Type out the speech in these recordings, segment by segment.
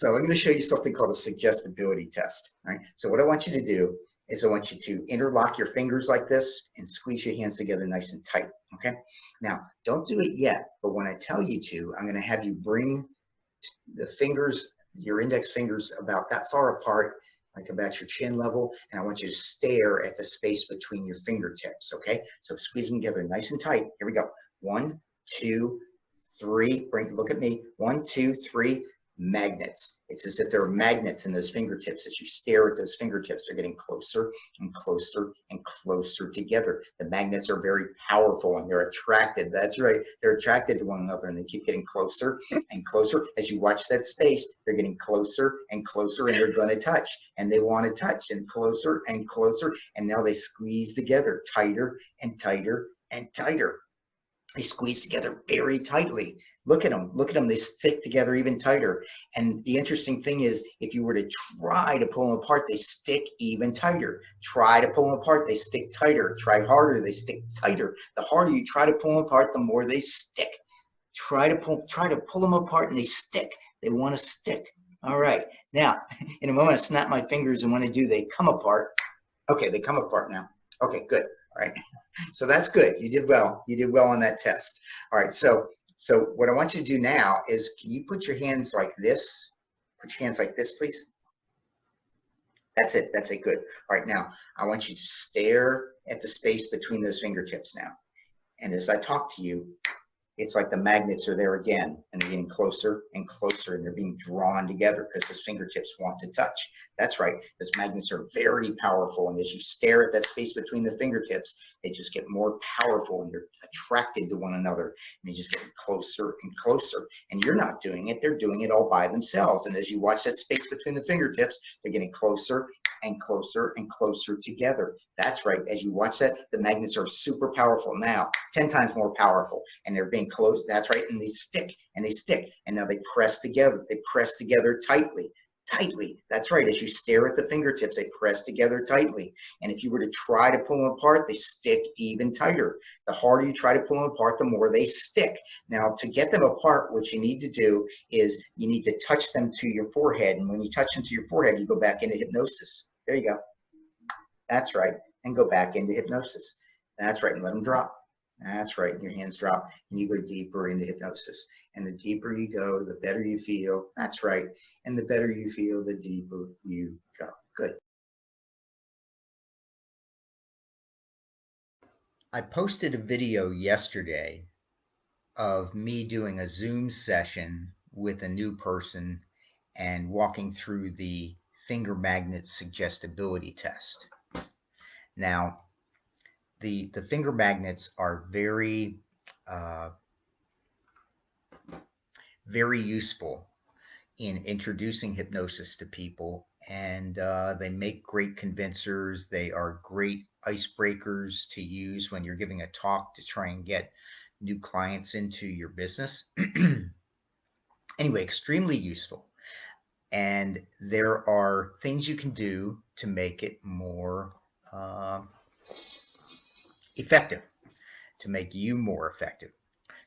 So I'm going to show you something called a suggestibility test. Right. So what I want you to do is I want you to interlock your fingers like this and squeeze your hands together nice and tight. Okay. Now, don't do it yet, but when I tell you to, I'm going to have you bring the fingers, your index fingers, about that far apart, like about your chin level, and I want you to stare at the space between your fingertips. Okay. So squeeze them together nice and tight. Here we go. 1, 2, 3. Look at me. 1, 2, 3. Magnets. It's as if there are magnets in those fingertips. As you stare at those fingertips, they're getting closer and closer and closer together. The magnets are very powerful and they're attracted. That's right. They're attracted to one another and they keep getting closer and closer. As you watch that space, they're getting closer and closer and they're going to touch and they want to touch and closer and closer. And now they squeeze together tighter and tighter and tighter. They squeeze together very tightly. Look at them. Look at them. They stick together even tighter. And the interesting thing is, if you were to try to pull them apart, they stick even tighter. Try to pull them apart, they stick tighter. Try harder, they stick tighter. The harder you try to pull them apart, the more they stick. Try to pull them apart and they stick. They want to stick. All right. Now, in a moment, I snap my fingers, and when I do, they come apart. Okay, they come apart now. Okay, good. All right. So that's good. You did well. You did well on that test. All right. So what I want you to do now is, can you put your hands like this? Put your hands like this, please. That's it. That's it. Good. All right. Now, I want you to stare at the space between those fingertips now. And as I talk to you, it's like the magnets are there again, and they're getting closer and closer, and they're being drawn together because his fingertips want to touch. That's right. Those magnets are very powerful, and as you stare at that space between the fingertips, they just get more powerful, and they're attracted to one another, and they just get closer and closer. And you're not doing it. They're doing it all by themselves. And as you watch that space between the fingertips, they're getting closer and closer and closer together. That's right. As you watch that, the magnets are super powerful now, 10 times more powerful, and they're being close. That's right. And they stick and they stick. And now they press together. They press together tightly. That's right. As you stare at the fingertips, they press together tightly. And if you were to try to pull them apart, they stick even tighter. The harder you try to pull them apart, the more they stick. Now, to get them apart, what you need to do is you need to touch them to your forehead. And when you touch them to your forehead, you go back into hypnosis. There you go. That's right. And go back into hypnosis. That's right. And let them drop. That's right. And your hands drop and you go deeper into hypnosis. And the deeper you go, the better you feel. That's right. And the better you feel, the deeper you go. Good. I posted a video yesterday of me doing a Zoom session with a new person and walking through the finger magnet suggestibility test. Now, the finger magnets are very very useful in introducing hypnosis to people, and they make great convincers. They are great icebreakers to use when you're giving a talk to try and get new clients into your business. Anyway, extremely useful. And there are things you can do to make it more effective, to make you more effective.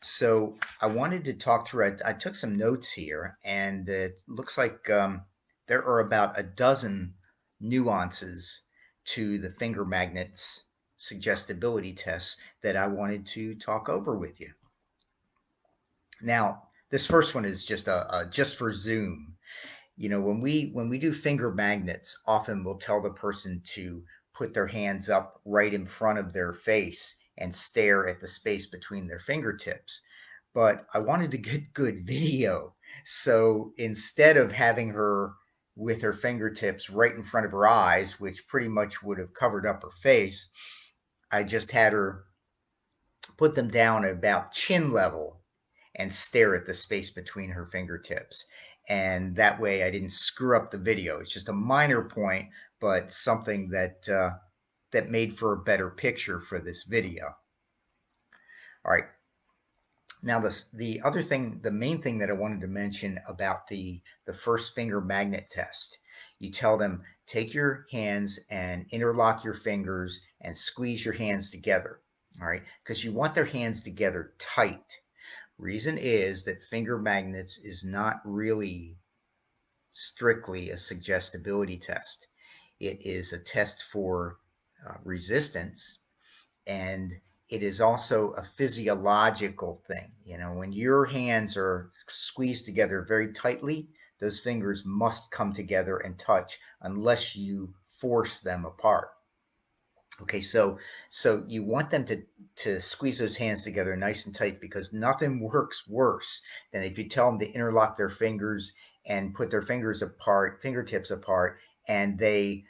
So I wanted to talk through it. I took some notes here, and it looks like there are about a dozen nuances to the finger magnets suggestibility tests that I wanted to talk over with you. Now, this first one is just for Zoom. You know, when we do finger magnets, often we'll tell the person to put their hands up right in front of their face and stare at the space between their fingertips. But I wanted to get good video. So instead of having her with her fingertips right in front of her eyes, which pretty much would have covered up her face, I just had her put them down at about chin level and stare at the space between her fingertips. And that way I didn't screw up the video. It's just a minor point, but something that that made for a better picture for this video. All right. Now the other thing, the main thing that I wanted to mention about the first finger magnet test, you tell them, take your hands and interlock your fingers and squeeze your hands together. All right. Because you want their hands together tight. Reason is that finger magnets is not really strictly a suggestibility test. It is a test for resistance, and it is also a physiological thing. You know, when your hands are squeezed together very tightly, those fingers must come together and touch unless you force them apart. Okay, so you want them to squeeze those hands together nice and tight, because nothing works worse than if you tell them to interlock their fingers and put their fingers apart, fingertips apart, and they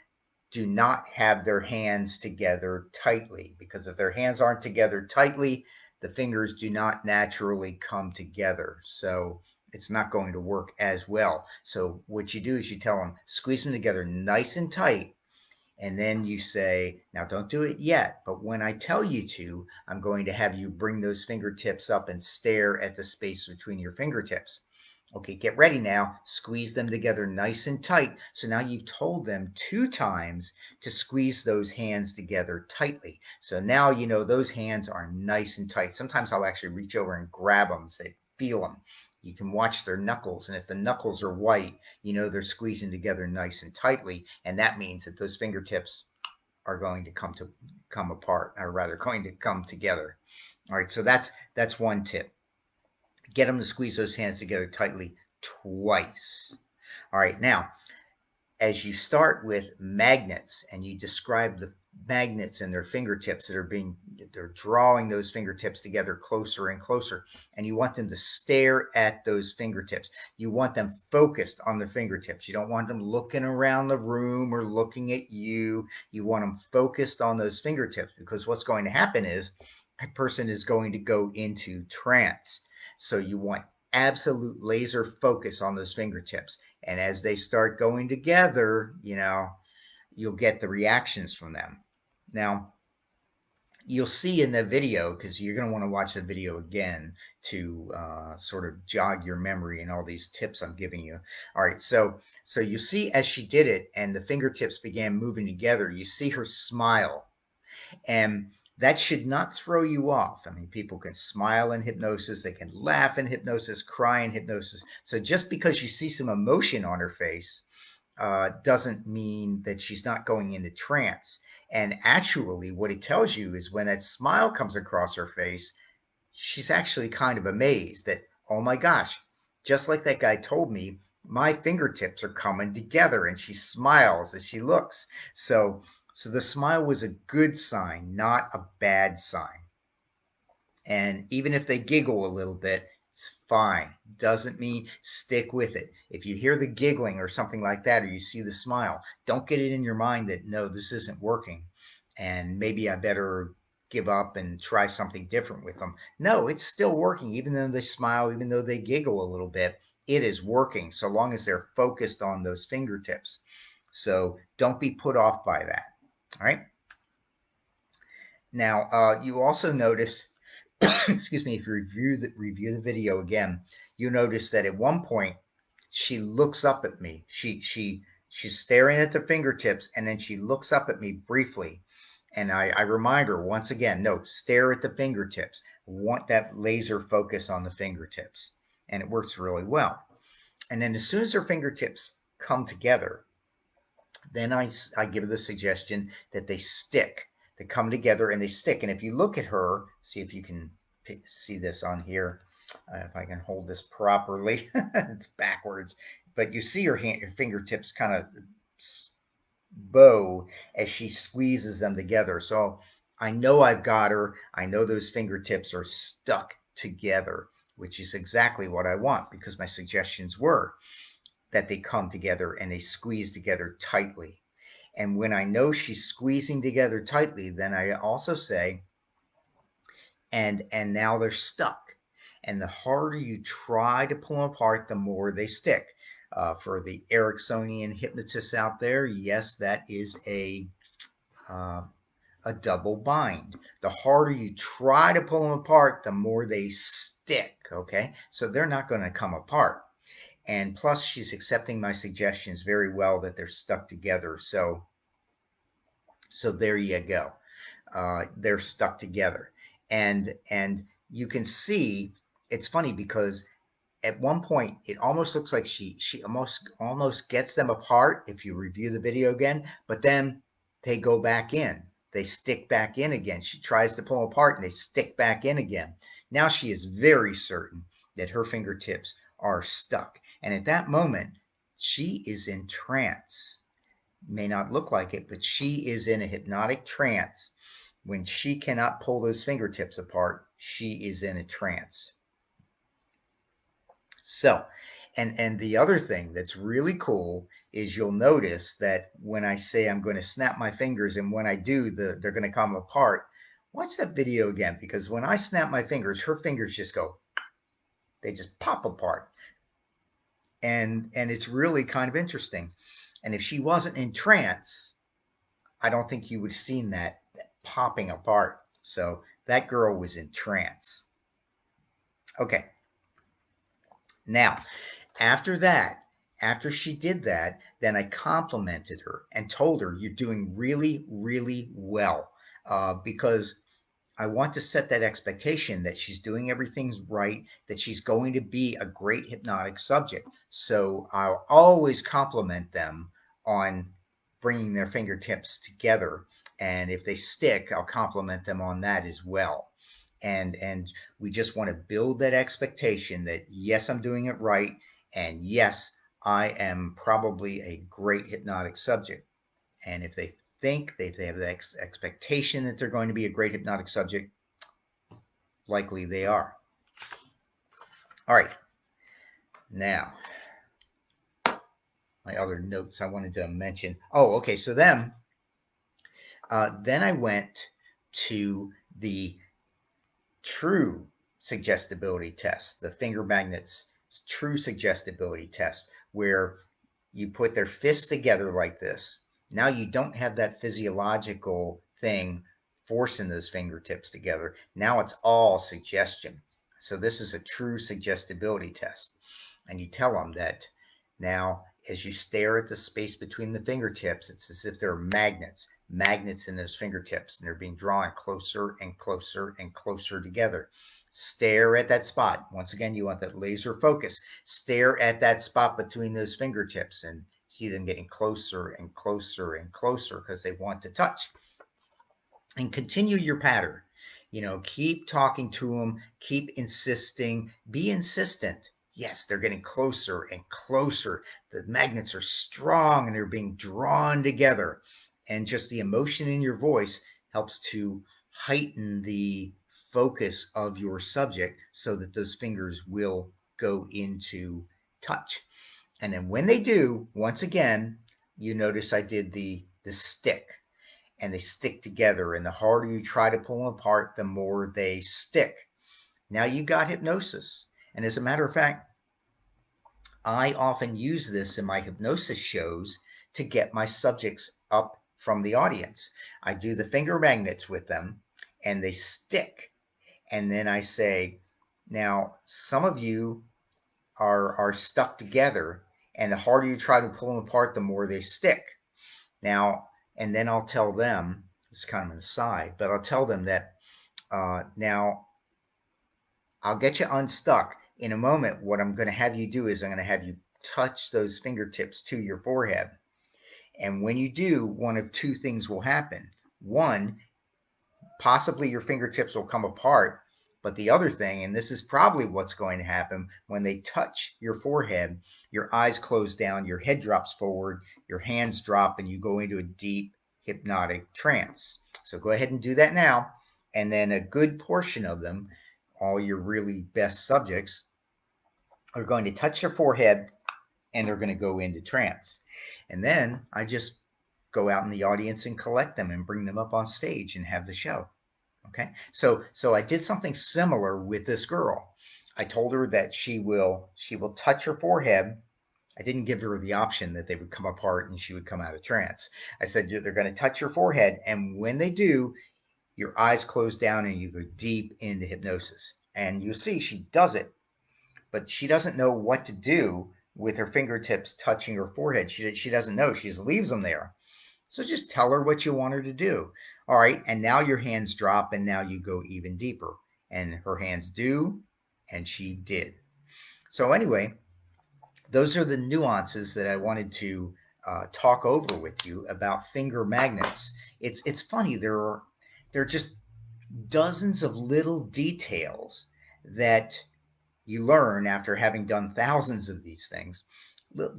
do not have their hands together tightly. Because if their hands aren't together tightly, the fingers do not naturally come together. So it's not going to work as well. So what you do is you tell them, squeeze them together nice and tight, and then you say, now don't do it yet, but when I tell you to, I'm going to have you bring those fingertips up and stare at the space between your fingertips. Okay, get ready now. Squeeze them together nice and tight. So now you've told them 2 times to squeeze those hands together tightly. So now you know those hands are nice and tight. Sometimes I'll actually reach over and grab them, say, feel them. You can watch their knuckles, and if the knuckles are white, you know they're squeezing together nice and tightly, and that means that those fingertips are going to come apart, or rather going to come together. All right, so that's one tip. Get them to squeeze those hands together tightly twice. All right, now as you start with magnets and you describe the magnets and their fingertips that are they're drawing those fingertips together closer and closer, and you want them to stare at those fingertips. You want them focused on the fingertips. You don't want them looking around the room or looking at you. You want them focused on those fingertips, because what's going to happen is a person is going to go into trance. So you want absolute laser focus on those fingertips. And as they start going together, you'll get the reactions from them. Now, you'll see in the video, because you're going to want to watch the video again to sort of jog your memory and all these tips I'm giving you. All right, so you see as she did it and the fingertips began moving together, you see her smile. And that should not throw you off. I mean, people can smile in hypnosis, they can laugh in hypnosis, cry in hypnosis. So just because you see some emotion on her face doesn't mean that she's not going into trance. And actually, what it tells you is when that smile comes across her face, she's actually kind of amazed that, oh my gosh, just like that guy told me, my fingertips are coming together, and she smiles as she looks. So the smile was a good sign, not a bad sign. And even if they giggle a little bit, it's fine. Doesn't mean stick with it. If you hear the giggling or something like that, or you see the smile, don't get it in your mind that, no, this isn't working, and maybe I better give up and try something different with them. No, it's still working. Even though they smile, even though they giggle a little bit, it is working so long as they're focused on those fingertips. So don't be put off by that. All right. Now, you also notice, excuse me, if you review the video again, you notice that at one point she looks up at me. She's staring at the fingertips, and then she looks up at me briefly, and I remind her once again, no, stare at the fingertips. Want that laser focus on the fingertips, and it works really well. And then as soon as her fingertips come together, then I give her the suggestion that they stick. They come together and they stick. And if you look at her, see if you can see this on here. If I can hold this properly, it's backwards. But you see her fingertips kind of bow as she squeezes them together. So I know I've got her. I know those fingertips are stuck together, which is exactly what I want, because my suggestions were that they come together and they squeeze together tightly. And when I know she's squeezing together tightly, then I also say, and now they're stuck. And the harder you try to pull them apart, the more they stick. For the Ericksonian hypnotists out there, yes, that is uh, a double bind. The harder you try to pull them apart, the more they stick. Okay, so they're not going to come apart. And plus, she's accepting my suggestions very well that they're stuck together. So there you go. They're stuck together, and you can see, it's funny because at one point, it almost looks like she almost gets them apart if you review the video again, but then they go back in. They stick back in again. She tries to pull them apart and they stick back in again. Now she is very certain that her fingertips are stuck. And at that moment, she is in trance. May not look like it, but she is in a hypnotic trance. When she cannot pull those fingertips apart, she is in a trance. So, and the other thing that's really cool is you'll notice that when I say I'm going to snap my fingers and when I do, they're going to come apart. Watch that video again, because when I snap my fingers, her fingers just go, they just pop apart. And it's really kind of interesting. And if she wasn't in trance, I don't think you would have seen that popping apart. So that girl was in trance. Okay. Now, after that, after she did that, then I complimented her and told her, "You're doing really, really well," because I want to set that expectation that she's doing everything right, that she's going to be a great hypnotic subject. So I'll always compliment them on bringing their fingertips together. And if they stick, I'll compliment them on that as well. And we just want to build that expectation that yes, I'm doing it right, and yes, I am probably a great hypnotic subject. And if they think they have the expectation that they're going to be a great hypnotic subject, likely they are. All right. Now, my other notes I wanted to mention. Oh, okay. So then I went to the true suggestibility test, the finger magnets true suggestibility test, where you put their fists together like this. Now you don't have that physiological thing forcing those fingertips together. Now it's all suggestion. So this is a true suggestibility test. And you tell them that now as you stare at the space between the fingertips, it's as if there are magnets in those fingertips, and they're being drawn closer and closer and closer together. Stare at that spot. Once again, you want that laser focus. Stare at that spot between those fingertips and see them getting closer and closer and closer because they want to touch. And continue your pattern. Keep talking to them, keep insisting, be insistent. Yes, they're getting closer and closer. The magnets are strong and they're being drawn together. And just the emotion in your voice helps to heighten the focus of your subject so that those fingers will go into touch. And then when they do, once again, you notice I did the stick, and they stick together. And the harder you try to pull them apart, the more they stick. Now you got hypnosis. And as a matter of fact, I often use this in my hypnosis shows to get my subjects up from the audience. I do the finger magnets with them and they stick. And then I say, now some of you are stuck together, and the harder you try to pull them apart, the more they stick. Now, and then I'll tell them, it's kind of an aside, but I'll tell them that now I'll get you unstuck. In a moment, what I'm going to have you do is I'm going to have you touch those fingertips to your forehead. And when you do, one of two things will happen. One, possibly your fingertips will come apart. But the other thing, and this is probably what's going to happen, when they touch your forehead, your eyes close down, your head drops forward, your hands drop, and you go into a deep hypnotic trance. So go ahead and do that now. And then a good portion of them, all your really best subjects, are going to touch their forehead and they're going to go into trance. And then I just go out in the audience and collect them and bring them up on stage and have the show. Okay, so I did something similar with this girl. I told her that she will touch her forehead. I didn't give her the option that they would come apart and she would come out of trance. I said they're going to touch your forehead, and when they do, your eyes close down and you go deep into hypnosis. And you'll see she does it, but she doesn't know what to do with her fingertips touching her forehead. She doesn't know. She just leaves them there. So just tell her what you want her to do. All right, and now your hands drop, and now you go even deeper. And her hands do, and she did. So anyway, those are the nuances that I wanted to talk over with you about finger magnets. It's funny, there are just dozens of little details that you learn after having done thousands of these things,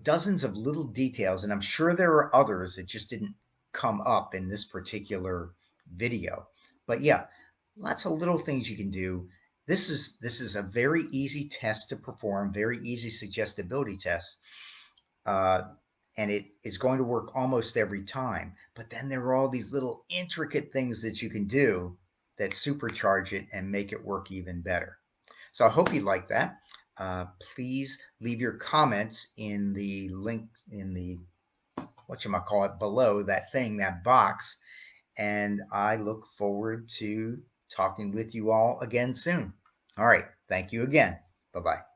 dozens of little details, and I'm sure there are others that just didn't come up in this particular video. But yeah, lots of little things you can do. This is a very easy test to perform, very easy suggestibility test, uh, and it is going to work almost every time. But then there are all these little intricate things that you can do that supercharge it and make it work even better. So I hope you like that. Please leave your comments in the link in the whatchamacallit below that thing, that box. And I look forward to talking with you all again soon. All right. Thank you again. Bye bye.